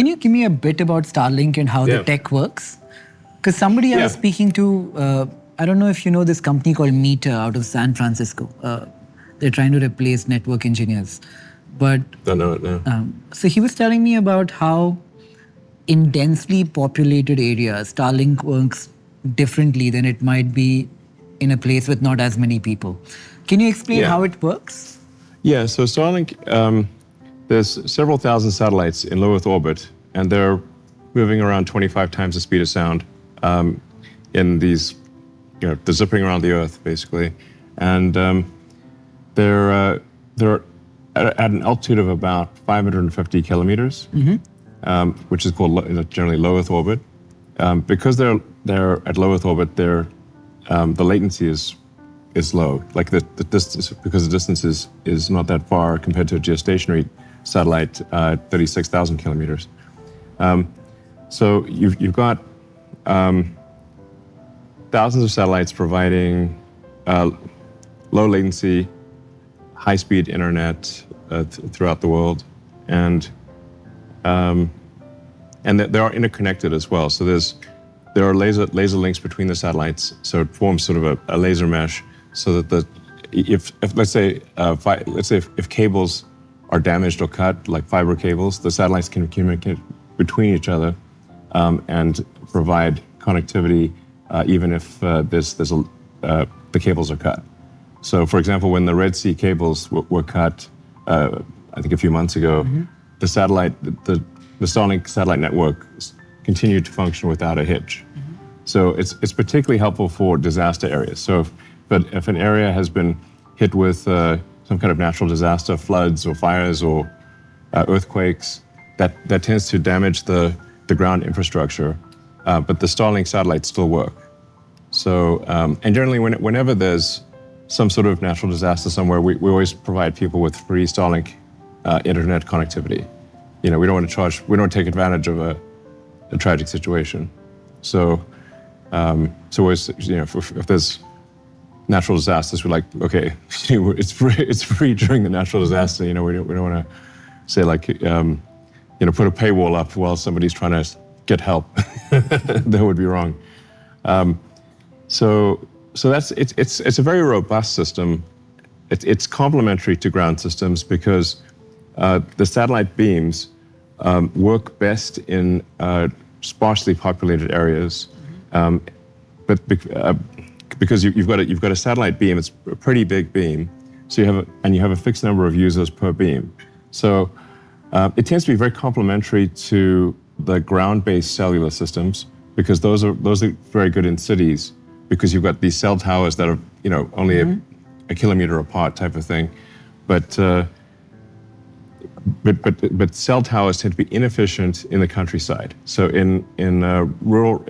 can you give me a bit about Starlink and how the tech works? Because somebody I was speaking to, I don't know if you know this company called Meter out of San Francisco. They're trying to replace network engineers. But don't know it now. So he was telling me about how in densely populated areas, Starlink works differently than it might be in a place with not as many people. Can you explain how it works? Yeah, so Starlink, there's several thousand satellites in low Earth orbit, and they're moving around 25 times the speed of sound in these, they're zipping around the Earth, basically. And they're at an altitude of about 550 kilometers, which is called generally low Earth orbit. Because they're at low Earth orbit, the latency is low, like the distance, because the distance is not that far compared to a geostationary satellite, 36,000 kilometers. So you've got thousands of satellites providing low latency, high-speed internet throughout the world, and they are interconnected as well. So there are laser links between the satellites, so it forms sort of a laser mesh, so that if let's say if cables are damaged or cut, like fiber cables, the satellites can communicate between each other and provide connectivity even if the cables are cut. So, for example, when the Red Sea cables were cut, I think a few months ago, the Starlink satellite network continued to function without a hitch. So it's particularly helpful for disaster areas. So if an area has been hit with some kind of natural disaster, floods or fires or earthquakes, that tends to damage the ground infrastructure, but the Starlink satellites still work. So, and generally whenever there's some sort of natural disaster somewhere, we always provide people with free Starlink internet connectivity. We don't want to charge, we don't take advantage of a tragic situation. So, always, if there's natural disasters, we're like, okay, it's free during the natural disaster. We don't want to say like, put a paywall up while somebody's trying to get help. That would be wrong. So it's a very robust system. It's complementary to ground systems because the satellite beams work best in sparsely populated areas, but because you've got a satellite beam, it's a pretty big beam, so you have a fixed number of users per beam. So it tends to be very complementary to the ground-based cellular systems because those are very good in cities because you've got these cell towers that are only a kilometer apart type of thing, but cell towers tend to be inefficient in the countryside. So in rural